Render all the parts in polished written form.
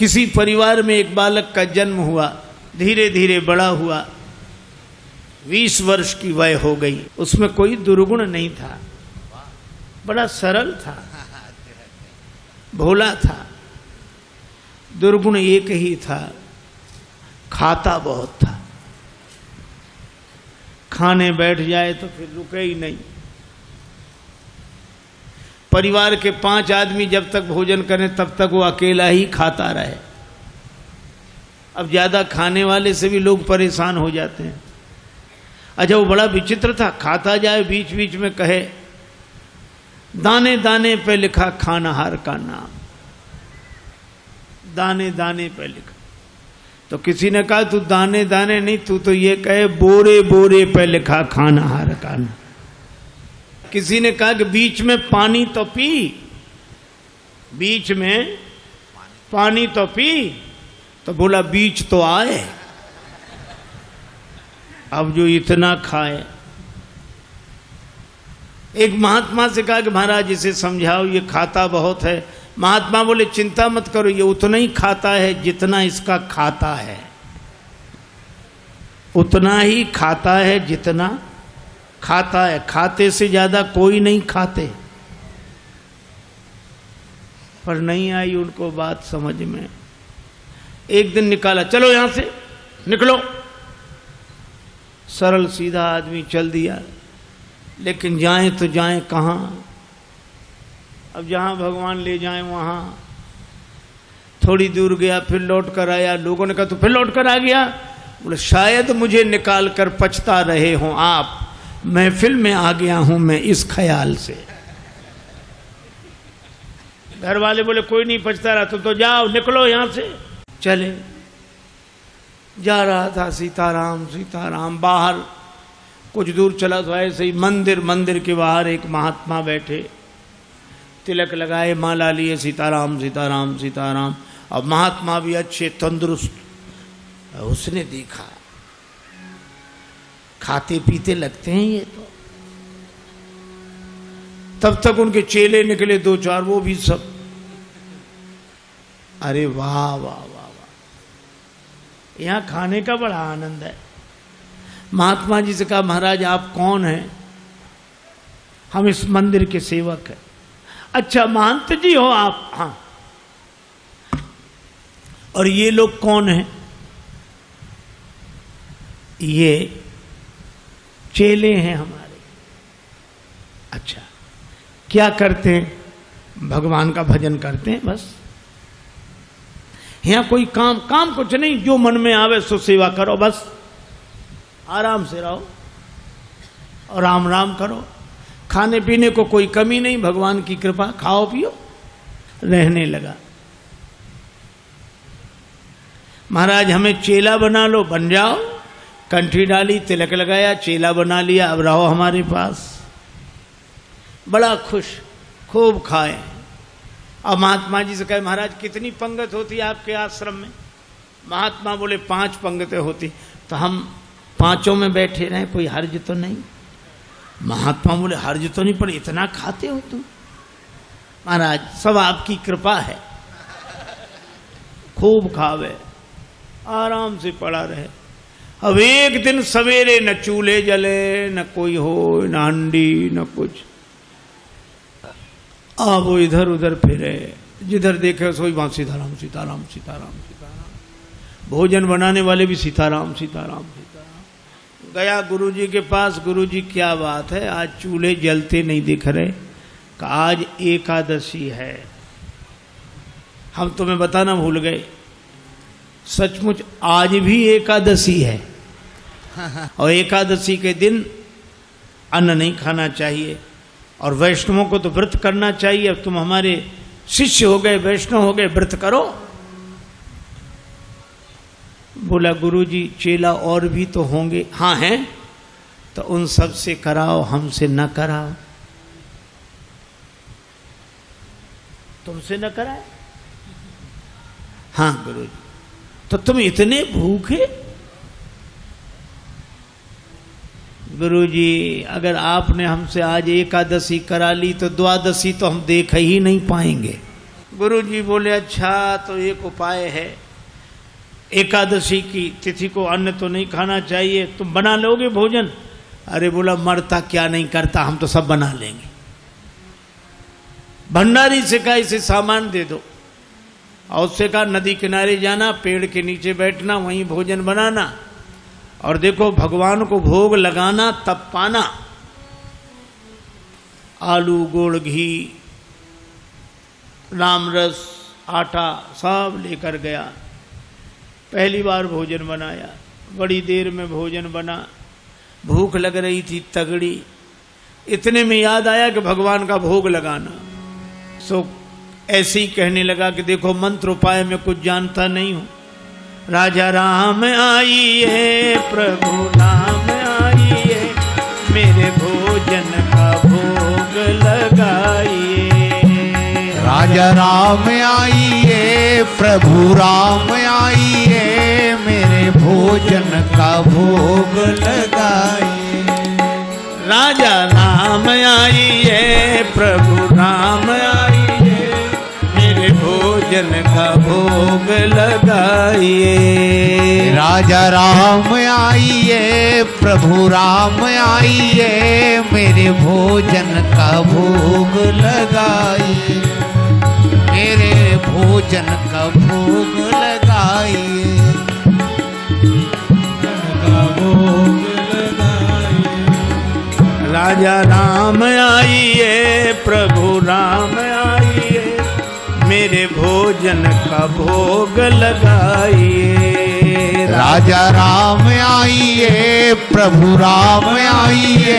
किसी परिवार में एक बालक का जन्म हुआ, धीरे धीरे बड़ा हुआ, 20 वर्ष की वय हो गई। उसमें कोई दुर्गुण नहीं था, बड़ा सरल था, भोला था। दुर्गुण एक ही था, खाता बहुत था। खाने बैठ जाए तो फिर रुके ही नहीं। परिवार के 5 आदमी जब तक भोजन करें तब तक वो अकेला ही खाता रहे। अब ज्यादा खाने वाले से भी लोग परेशान हो जाते हैं। अच्छा, वो बड़ा विचित्र था, खाता जाए बीच बीच में कहे दाने दाने पे लिखा खानाहार का नाम, दाने दाने पे लिखा। तो किसी ने कहा तू दाने दाने नहीं, तू तो ये कहे बोरे बोरे पे लिखा खानाहार का नाम। किसी ने कहा कि बीच में पानी तो पी, बीच में पानी तो पी, तो बोला बीच तो आए। अब जो इतना खाए। एक महात्मा से कहा कि महाराज इसे समझाओ, ये खाता बहुत है। महात्मा बोले चिंता मत करो, ये उतना ही खाता है जितना इसका खाता है, उतना ही खाता है जितना खाता है। खाते से ज्यादा कोई नहीं खाते। पर नहीं आई उनको बात समझ में। एक दिन निकाला, चलो यहां से निकलो। सरल सीधा आदमी चल दिया, लेकिन जाएं तो जाएं कहां? अब जहां भगवान ले जाएं वहां। थोड़ी दूर गया, फिर लौट कर आया। लोगों ने कहा तो फिर लौट कर आ गया? बोले शायद मुझे निकाल कर पछता रहे हों आप, महफिल में आ गया हूं मैं इस ख्याल से। घर वाले बोले कोई नहीं पछता रहा, तो जाओ निकलो यहां से। चले, जा रहा था सीताराम सीताराम। बाहर कुछ दूर चला तो ऐसे ही मंदिर के बाहर एक महात्मा बैठे, तिलक लगाए, माला लिए, सीताराम सीताराम सीताराम। अब महात्मा भी अच्छे तंदुरुस्त। उसने देखा खाते पीते लगते हैं ये तो। तब तक उनके चेले निकले 2-4, वो भी सब। अरे वाह वाह वाह वाह, यहां खाने का बड़ा आनंद है। महात्मा जी से कहा महाराज आप कौन हैं? हम इस मंदिर के सेवक हैं। अच्छा महंत जी हो आप? हाँ। और ये लोग कौन हैं? ये चेले हैं हमारे। अच्छा, क्या करते हैं? भगवान का भजन करते हैं बस। यहां कोई काम कुछ नहीं, जो मन में आवे सो सेवा करो बस। आराम से रहो और राम राम करो। खाने पीने को कोई कमी नहीं, भगवान की कृपा, खाओ पियो। रहने लगा। महाराज हमें चेला बना लो, बन जाओ। कंठी डाली, तिलक लगाया, चेला बना लिया, अब रहो हमारे पास। बड़ा खुश, खूब खाए। अब महात्मा जी से कहे महाराज कितनी पंगत होती है आपके आश्रम में? महात्मा बोले 5 पंगतें होती। तो हम 5 में बैठे रहे, कोई हर्ज तो नहीं? महात्मा बोले हर्ज तो नहीं, पर इतना खाते हो तुम? महाराज सब आपकी कृपा है। खूब खावे, आराम से पड़ा रहे। अब एक दिन सवेरे न चूल्हे जले, न कोई हो, न हंडी, न कुछ। अब वो इधर उधर फिरे, जिधर देखे सोई वहां सीताराम सीताराम सीताराम सीताराम। भोजन बनाने वाले भी सीताराम सीताराम सीताराम। गया गुरुजी के पास, गुरुजी क्या बात है, आज चूल्हे जलते नहीं दिख रहे? आज एकादशी है। हम तुम्हें बताना भूल गए, सचमुच आज भी एकादशी है। और एकादशी के दिन अन्न नहीं खाना चाहिए, और वैष्णवों को तो व्रत करना चाहिए। अब तुम हमारे शिष्य हो गए, वैष्णव हो गए, व्रत करो। बोला गुरुजी चेला और भी तो होंगे? हाँ हैं। तो उन सब से कराओ, हमसे न कराओ। तुमसे न कराए? हाँ गुरुजी। तो तुम इतने भूखे? गुरुजी अगर आपने हमसे आज एकादशी करा ली तो द्वादशी तो हम देख ही नहीं पाएंगे। गुरुजी बोले अच्छा तो एक उपाय है, एकादशी की तिथि को अन्न तो नहीं खाना चाहिए, तुम बना लोगे भोजन? अरे बोला मरता क्या नहीं करता, हम तो सब बना लेंगे। भंडारी से कहा इसे सामान दे दो, और उससे कहा नदी किनारे जाना, पेड़ के नीचे बैठना, वहीं भोजन बनाना, और देखो भगवान को भोग लगाना तब पाना। आलू, गुड़, घी, राम रस, आटा सब लेकर गया। पहली बार भोजन बनाया, बड़ी देर में भोजन बना, भूख लग रही थी तगड़ी। इतने में याद आया कि भगवान का भोग लगाना। सो ऐसे ही कहने लगा कि देखो मंत्र उपाय में कुछ जानता नहीं हूं। राजा राम आइए, प्रभु नाम आइए, मेरे भोजन का भोग लगाइए। राजा राम आइए, प्रभु राम आइए, मेरे भोजन का भोग लगाइए। राजा राम आइए, प्रभु राम आइए, मेरे भोजन का भोग लगाइए। राजा राम आइए, प्रभु राम आइए, मेरे भोजन का भोग लगाइए, मेरे भोजन का भोग लगाइए, राजा राम आइए, प्रभु राम आइए, मेरे भोजन का भोग लगाइए। राजा राम आइए, प्रभु राम आइए,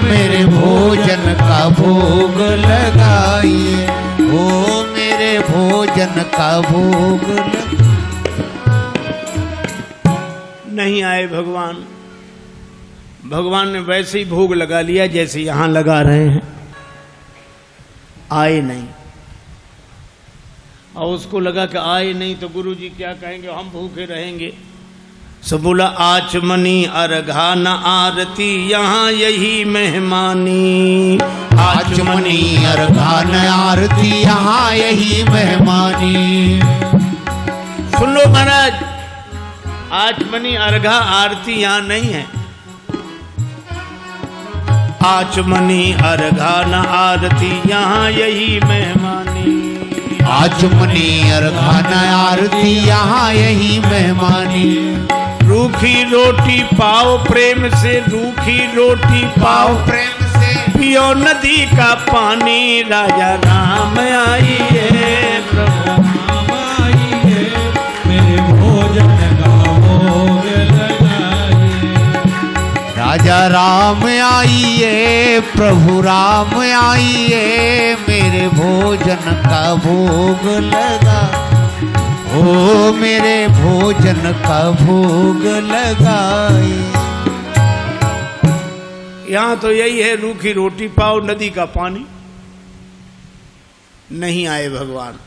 मेरे भोजन का भोग लगाइए, ओ मेरे भोजन का भोग नहीं आए भगवान। भगवान ने वैसे ही भोग लगा लिया जैसे यहां लगा रहे हैं, आए नहीं। और उसको लगा कि आए नहीं तो गुरुजी क्या कहेंगे, हम भूखे रहेंगे। सो बोला आचमनी अर्घा न आरती, यहाँ यही मेहमानी। आचमनी अर्घा न आरती, यहाँ यही मेहमानी। सुन लो महाराज, आचमनी अर्घा आरती यहाँ नहीं है। आचमनी अर्घा न आरती, यहाँ यही मेहमानी। आचमनी अर्घा न आरती, यहाँ यही मेहमानी। रूखी रोटी पाओ प्रेम से, रूखी रोटी पाओ प्रेम से, पियो नदी का पानी। राजा राम आइए, प्रभु राम आइए, मेरे भोजन का भोग लगाइए। राजा राम आइए, प्रभु राम आइए, मेरे भोजन का भोग लगा, ओ मेरे भोजन का भोग लगाए। यहाँ तो यही है, रूखी रोटी पाओ नदी का पानी। नहीं आए भगवान।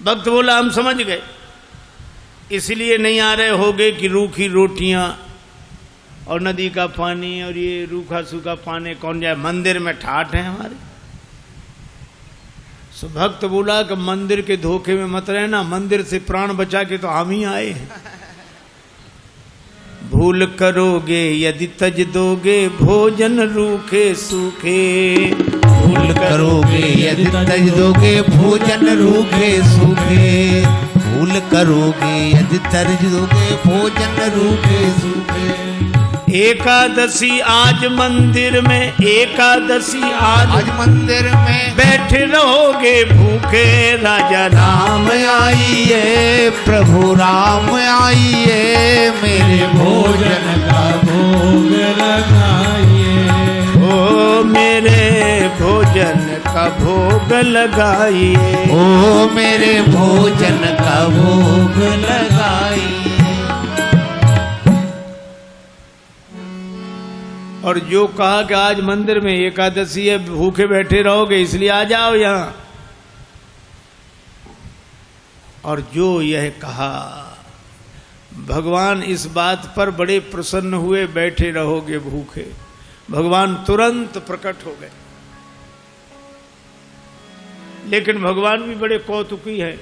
भक्त बोला हम समझ गए, इसलिए नहीं आ रहे होगे कि रूखी रोटियां और नदी का पानी और ये रूखा सूखा पानी कौन जाए, मंदिर में ठाठ है हमारे। सो भक्त बोला कि मंदिर के धोखे में मत रहना, मंदिर से प्राण बचा के तो हम ही आए हैं। भूल करोगे यदि तज दोगे, भोजन रूखे सूखे। भूल करोगे यदि तज दोगे, भोजन रूखे सूखे। भूल करोगे यदि तज दोगे, भोजन रूखे सूखे। एकादशी आज मंदिर में, एकादशी आज मंदिर में, बैठे रहोगे भूखे। राजा राम आइए, प्रभु राम आइए, मेरे भोजन का भोग लगाइए, ओ मेरे भोजन का भोग लगाइए, ओ मेरे भोजन का भोग लगाइए। और जो कहा कि आज मंदिर में एकादशी है, भूखे बैठे रहोगे इसलिए आ जाओ यहां, और जो यह कहा भगवान इस बात पर बड़े प्रसन्न हुए, बैठे रहोगे भूखे। भगवान तुरंत प्रकट हो गए। लेकिन भगवान भी बड़े कौतुकी है।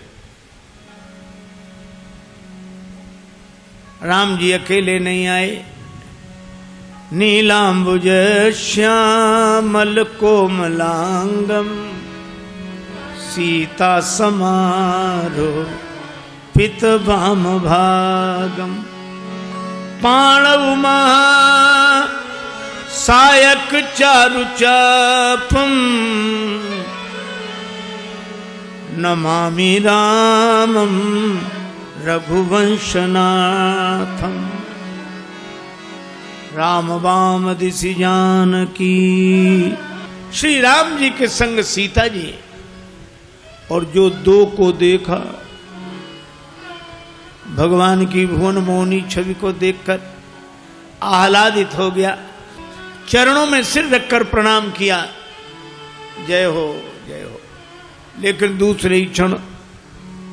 राम जी अकेले नहीं आए, नीलांबुज श्यामल कोमलांगम सीता समारो पित भाम भागम पाणव महा सायक चारु चापम नमामि रामम रघुवंशनाथम। राम वाम दिशि जानकी, श्री राम जी के संग सीता जी, और जो दो को देखा, भगवान की भुवन मोहनी छवि को देखकर आह्लादित हो गया, चरणों में सिर रखकर प्रणाम किया, जय हो जय हो। लेकिन दूसरे ही क्षण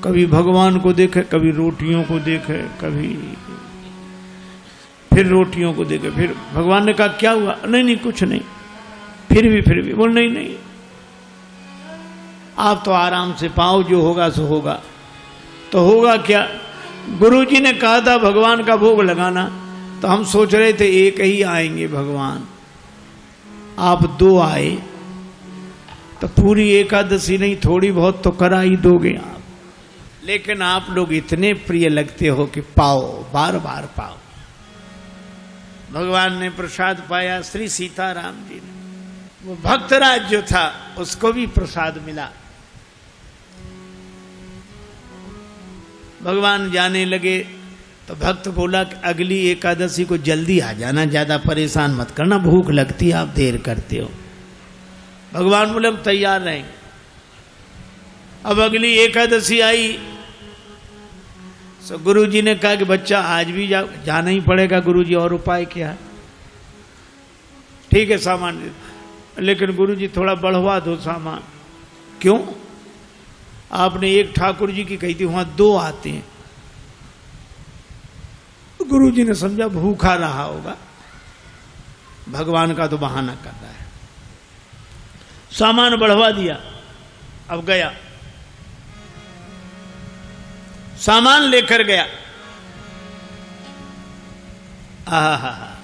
कभी भगवान को देखे, कभी रोटियों को देखे, कभी फिर रोटियों को देखे। फिर भगवान ने कहा क्या हुआ? नहीं नहीं कुछ नहीं। फिर भी बोल नहीं नहीं, आप तो आराम से पाओ, जो होगा सो होगा। तो होगा क्या? गुरुजी ने कहा था भगवान का भोग लगाना, तो हम सोच रहे थे एक ही आएंगे भगवान, आप दो आए तो पूरी एकादशी नहीं थोड़ी बहुत तो करा ही दोगे आप। लेकिन आप लोग इतने प्रिय लगते हो कि पाओ, बार बार पाओ। भगवान ने प्रसाद पाया, श्री सीताराम जी ने। वो भक्तराज जो था उसको भी प्रसाद मिला। भगवान जाने लगे तो भक्त बोला कि अगली एकादशी को जल्दी आ जाना, ज्यादा परेशान मत करना, भूख लगती है, आप देर करते हो। भगवान बोले हम तैयार रहेंगे। अब अगली एकादशी आई तो गुरुजी ने कहा कि बच्चा आज भी जाना ही पड़ेगा गुरुजी, और उपाय क्या है? ठीक है सामान, लेकिन गुरुजी थोड़ा बढ़वा दो सामान। क्यों? आपने एक ठाकुर जी की कही थी, वहां दो आते हैं। गुरुजी ने समझा भूखा रहा होगा, भगवान का तो बहाना कर रहा है। सामान बढ़वा दिया। अब गया, सामान लेकर गया,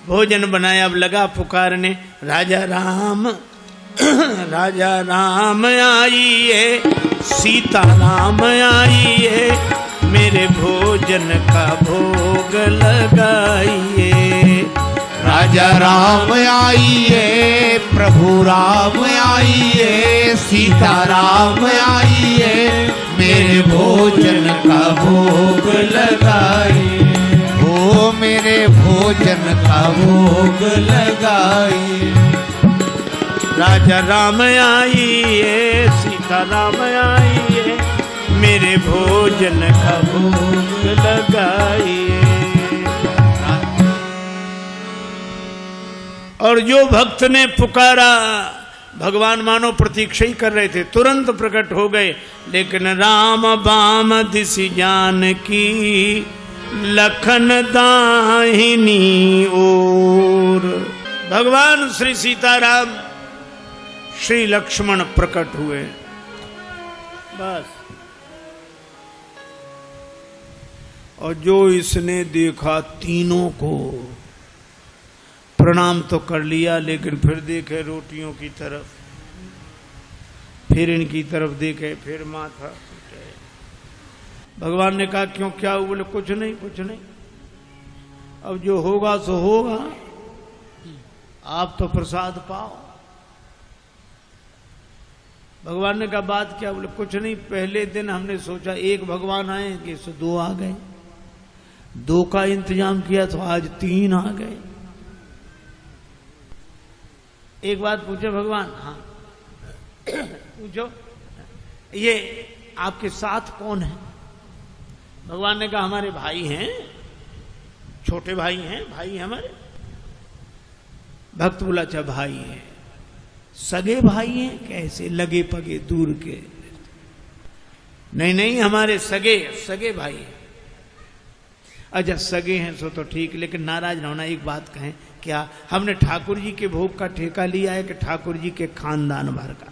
भोजन बनाया। अब लगा पुकारने, राजा राम राजा राम आइए, सीता राम आइए, मेरे भोजन का भोग लगाइए। राजा राम आइए, प्रभु राम आइए, सीता राम आइए, मेरे भोजन का भोग लगाइए। हो मेरे भोजन का भोग लगाइए। राजा राम आइए, सीता राम आइए, मेरे भोजन का भोग लगाइए। और जो भक्त ने पुकारा, भगवान मानो प्रतीक्षा ही कर रहे थे, तुरंत प्रकट हो गए। लेकिन राम बाम दिशि जानकी, लखन दाहिनी ओर। भगवान श्री सीताराम श्री लक्ष्मण प्रकट हुए। बस, और जो इसने देखा तीनों को प्रणाम तो कर लिया, लेकिन फिर देखे रोटियों की तरफ, फिर इनकी तरफ देखे, फिर माथा। भगवान ने कहा क्यों, क्या हुआ? बोले कुछ नहीं कुछ नहीं, अब जो होगा सो होगा, आप तो प्रसाद पाओ। भगवान ने कहा बात क्या? बोले कुछ नहीं, पहले दिन हमने सोचा एक भगवान आएंगे, सो दो आ गए, दो का इंतजाम किया तो आज तीन आ गए। एक बात पूछे भगवान? हाँ पूछो, ये आपके साथ कौन है? भगवान ने कहा हमारे भाई हैं, छोटे भाई हैं, भाई हमारे। भक्त बोला अच्छा भाई हैं, सगे भाई हैं? कैसे? लगे पगे दूर के? नहीं नहीं, हमारे सगे भाई हैं। अच्छा सगे हैं सो तो ठीक, लेकिन नाराज ना होना, एक बात कहें, क्या हमने ठाकुर जी के भोग का ठेका लिया है कि ठाकुर जी के खानदान भर का?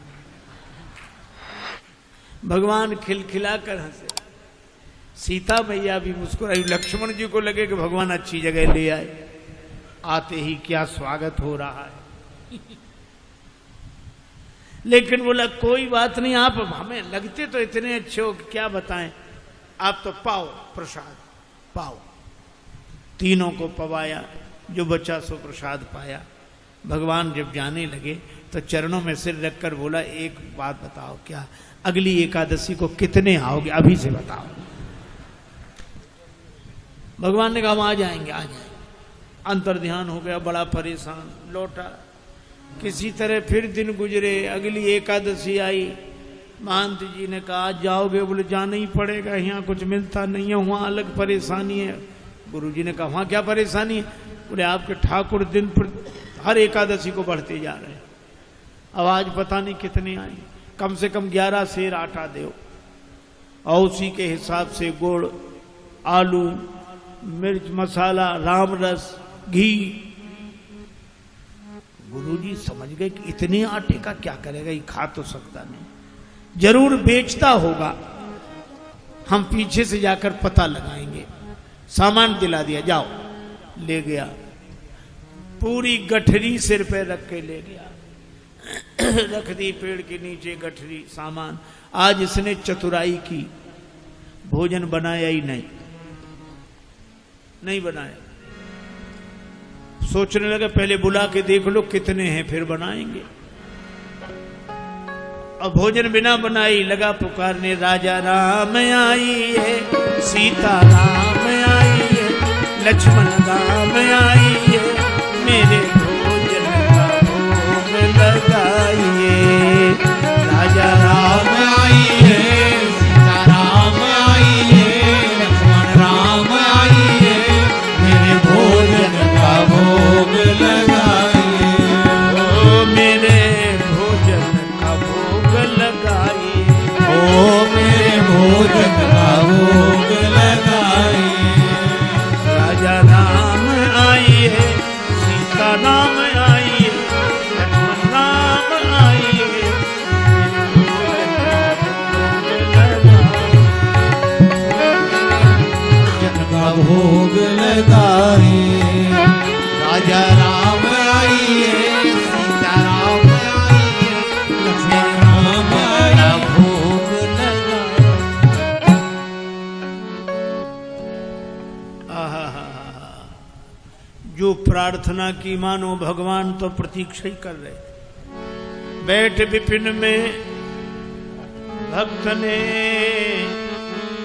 भगवान खिलखिला कर हंसे, सीता मैया भी मुस्कुराई। लक्ष्मण जी को लगे कि भगवान अच्छी जगह ले आए, आते ही क्या स्वागत हो रहा है। लेकिन बोला कोई बात नहीं, आप हमें लगते तो इतने अच्छे हो कि क्या बताएं, आप तो पाओ प्रसाद पाओ। तीनों को पवाया, जो बचा सो प्रसाद पाया। भगवान जब जाने लगे तो चरणों में सिर रखकर बोला एक बात बताओ, क्या अगली एकादशी को कितने आओगे, अभी से बताओ। भगवान ने कहा हम आ जाएंगे आ जाएंगे। अंतर ध्यान हो गया, बड़ा परेशान लौटा। किसी तरह फिर दिन गुजरे, अगली एकादशी आई। महंत जी ने कहा आज जाओगे, बोले जाना ही पड़ेगा, यहाँ कुछ मिलता नहीं है, वहाँ अलग परेशानी है। गुरु जी ने कहा वहाँ क्या परेशानी है, बोले आपके ठाकुर दिन पर हर एकादशी को बढ़ते जा रहे हैं, अब आज पता नहीं कितने आए, कम से कम 11 सेर आटा दो, और उसी के हिसाब से गुड़, आलू, मिर्च मसाला, राम रस, घी। गुरुजी समझ गए कि इतने आटे का क्या करेगा, ये खा तो सकता नहीं, जरूर बेचता होगा, हम पीछे से जाकर पता लगाएंगे। सामान दिला दिया, जाओ। ले गया, पूरी गठरी सिर पे रख के ले गया, रख दी पेड़ के नीचे गठरी सामान। आज इसने चतुराई की, भोजन बनाया ही नहीं बनाया। सोचने लगा पहले बुला के देख लो कितने हैं फिर बनाएंगे। अब भोजन बिना बनाई लगा पुकारने, राजा राम आइए, सीता राम आइए, लक्ष्मण राम आइए, मेरे भोजन का भोग लगाइए। राजा राम आइए, सीता राम आइए, लक्ष्मण राम आइए, मेरे भोजन का भोग लगाइए। ओ मेरे भोजन का भोग लगाइए, ओ मेरे भोजन का भोग लगाइए। राजा राम आइए, सीता राम आइए, लक्ष्मण राम आइए, भोजन का भोग लगाइए। राजा राम आइए, सीता राम आइए, लक्ष्मण राम आइए, भोग लगाइए। जो प्रार्थना की मानो भगवान तो प्रतीक्षा ही कर रहे। बैठ विपिन में भक्त ने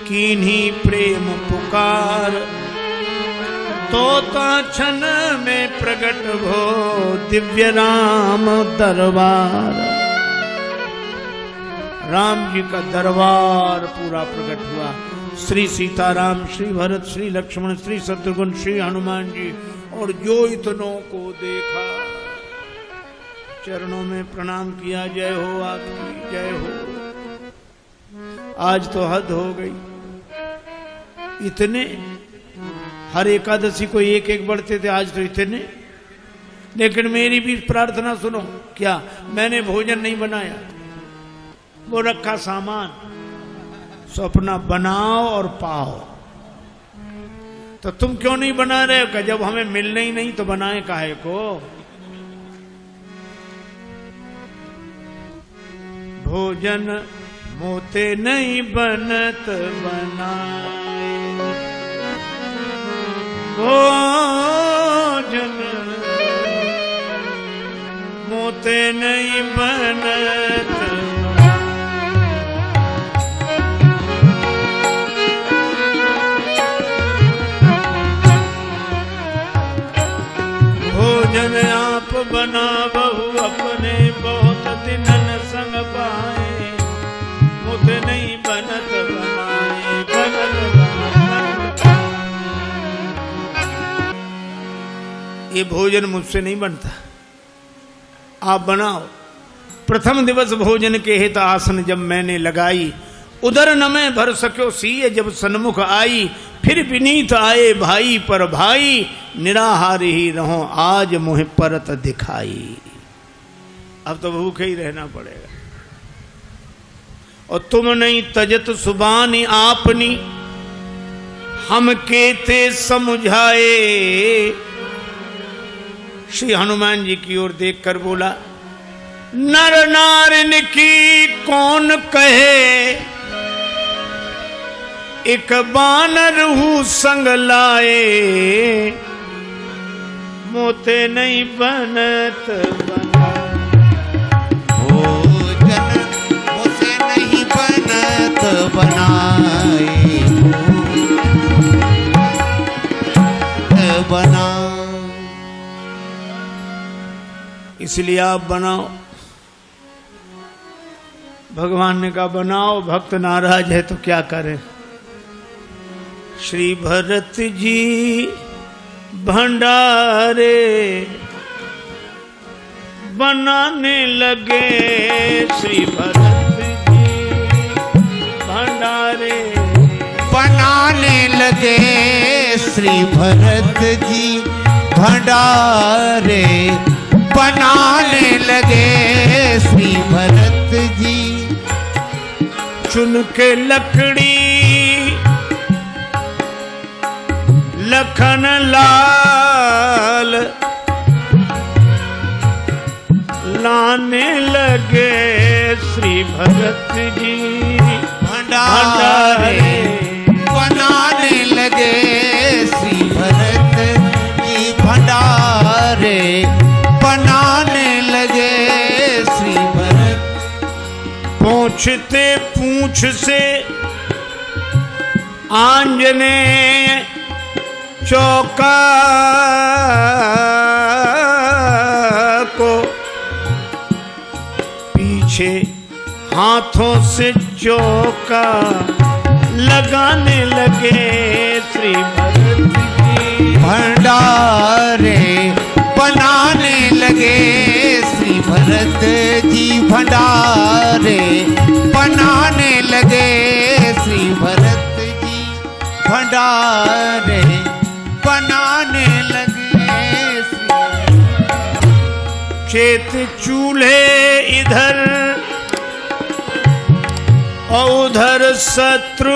कीन्ही प्रेम पुकार, तोता क्षण में प्रकट हो दिव्य राम दरबार। राम जी का दरबार पूरा प्रकट हुआ। श्री सीताराम, श्री भरत, श्री लक्ष्मण, श्री शत्रुघ्न, श्री हनुमान जी, और जो इतनों को देखा चरणों में प्रणाम किया। जय हो आपकी, जय हो। आज तो हद हो गई, इतने हर एकादशी को एक एक बढ़ते थे, आज तो इतने। लेकिन मेरी भी प्रार्थना सुनो, क्या मैंने भोजन नहीं बनाया, वो रखा सामान, सो अपना बनाओ और पाओ। तो तुम क्यों नहीं बना रहे हो? जब हमें मिलने ही नहीं तो बनाए काहे को? भोजन मोते नहीं बनत बनाए, भोजन मोते नहीं बनत। भोजन आप बना बहु अपने, बहुत दिनन संग पाए, मुझ नहीं बनत बनाए, बनत बनत। ये भोजन मुझसे नहीं बनता, आप बनाओ। प्रथम दिवस भोजन के हित आसन जब मैंने लगाई, उधर न मैं भर सक्यो सीय जब सन्मुख आई। फिर विनीत आए भाई पर भाई, निराहार ही रहो आज मुझे परत दिखाई। अब तो भूखे ही रहना पड़ेगा। और तुम नहीं तजत सुबानी आपनी, हम केते समझाए। श्री हनुमान जी की ओर देखकर बोला, नर नारिन की कौन कहे, एक बानर हूं संग लाए। मोते नहीं बनत बना, भोजन मोसे नहीं बनत बनाए। बना इसलिए आप बनाओ। भगवान ने कहा बनाओ, भक्त नाराज है तो क्या करें। श्री भरत जी भंडारे बनाने लगे, श्री भरत जी भंडारे बनाने लगे। श्री भरत जी भंडारे बनाने लगे। श्री भरत जी चुन के लकड़ी लखन लाल लाने लगे। श्री भरत जी भंडारे बनाने लगे। श्री भरत जी भंडारे बनाने लगे। श्री भरत पूछते पूछ से आंजनेय चौका को, पीछे हाथों से चौका लगाने लगे। श्री भरत जी भंडारे बनाने लगे। श्री भरत जी भंडारे बनाने लगे। श्री भरत जी भंडारे बनाने लगे। चेत चूल्हे इधर और उधर शत्रुघ्न,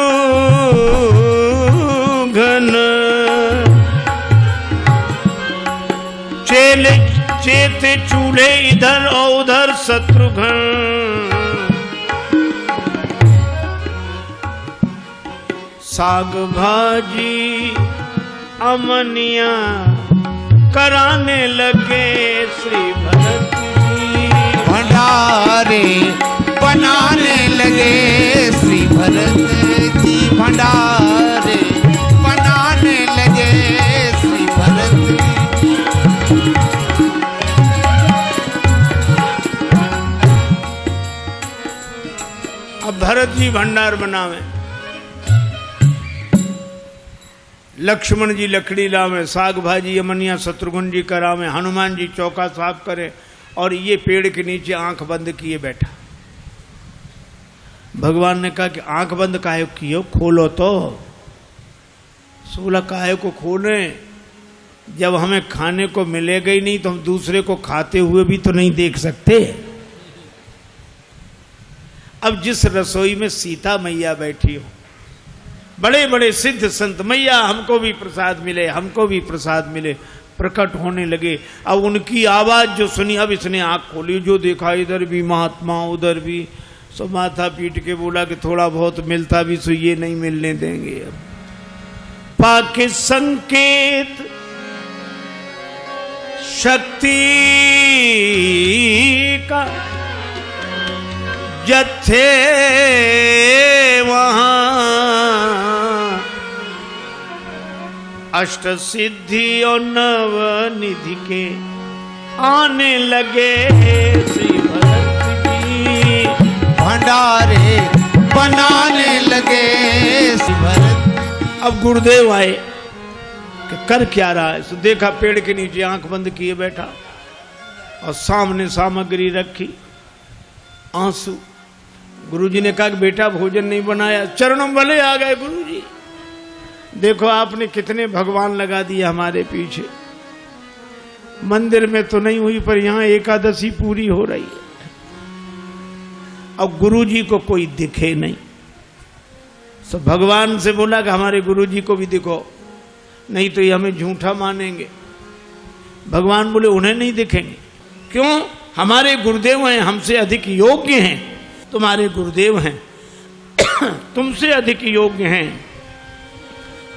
चेत चूल्हे इधर और उधर शत्रुघ्न। साग भाजी अमनिया कराने लगे। श्री भरत जी भंडारे बनाने लगे। श्री भरत जी भंडारे बनाने लगे। श्री भरत जी अब भरत जी भंडार बनावे, लक्ष्मण जी लकड़ी लावे, साग भाजी अमनिया शत्रुघ्न जी करावे, हनुमान जी चौका साफ करे, और ये पेड़ के नीचे आंख बंद किए बैठा। भगवान ने कहा कि आंख बंद काहे किए, खोलो तो। सोला काहे को खोले, जब हमें खाने को मिलेगा ही नहीं तो हम दूसरे को खाते हुए भी तो नहीं देख सकते। अब जिस रसोई में सीता मैया बैठी हो, बड़े बड़े सिद्ध संत, मैया हमको भी प्रसाद मिले, हमको भी प्रसाद मिले, प्रकट होने लगे। अब उनकी आवाज जो सुनी, अब इसने आंख खोली, जो देखा इधर भी महात्मा उधर भी, सो माथा पीट के बोला कि थोड़ा बहुत मिलता भी सो ये नहीं मिलने देंगे। अब पाके संकेत शक्ति का जत्थे वहां अष्ट सिद्धि और नव निधि के आने लगे। श्री भरत जी भंडारे बनाने लगे। श्री भरत अब गुरुदेव आए कि कर क्या रहा है। सो देखा पेड़ के नीचे आंख बंद किए बैठा और सामने सामग्री रखी, आंसू। गुरुजी ने कहा कि बेटा भोजन नहीं बनाया। चरणों वाले आ गए गुरुजी, देखो आपने कितने भगवान लगा दिए हमारे पीछे। मंदिर में तो नहीं हुई पर यहाँ एकादशी पूरी हो रही है। और गुरु जी को कोई दिखे नहीं। तो भगवान से बोला कि हमारे गुरु जी को भी दिखो, नहीं तो ये हमें झूठा मानेंगे। भगवान बोले उन्हें नहीं दिखेंगे। क्यों? हमारे गुरुदेव हैं, हमसे अधिक योग्य हैं। तुम्हारे गुरुदेव हैं तुमसे अधिक योग्य हैं,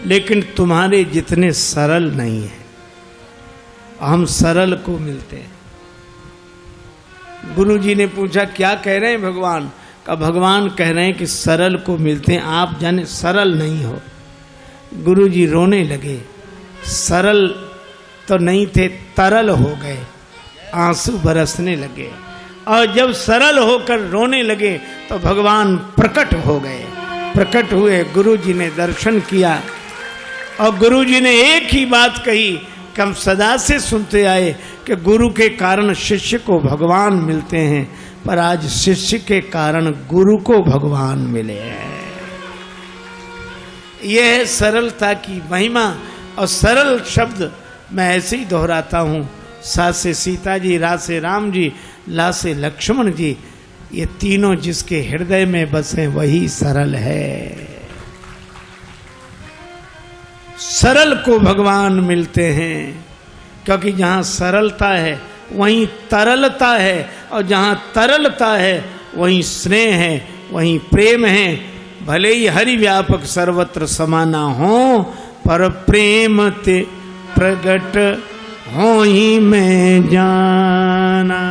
लेकिन तुम्हारे जितने सरल नहीं हैं। हम सरल को मिलते हैं। गुरु जी ने पूछा क्या कह रहे हैं भगवान? का भगवान कह रहे हैं कि सरल को मिलते हैं, आप जाने सरल नहीं हो। गुरु जी रोने लगे। सरल तो नहीं थे, तरल हो गए, आंसू बरसने लगे। और जब सरल होकर रोने लगे तो भगवान प्रकट हो गए। प्रकट हुए, गुरु जी ने दर्शन किया और गुरु जी ने एक ही बात कही कि हम सदा से सुनते आए कि गुरु के कारण शिष्य को भगवान मिलते हैं, पर आज शिष्य के कारण गुरु को भगवान मिले हैं। यह है सरलता की महिमा। और सरल शब्द मैं ऐसे ही दोहराता हूँ। सा से सीता जी, रा से राम जी, ला से लक्ष्मण जी, ये तीनों जिसके हृदय में बसे वही सरल है। सरल को भगवान मिलते हैं, क्योंकि जहाँ सरलता है वहीं तरलता है, और जहाँ तरलता है वहीं स्नेह है, वहीं प्रेम है। भले ही हरि व्यापक सर्वत्र समाना हो, पर प्रेम ते प्रगट हो ही मैं जाना।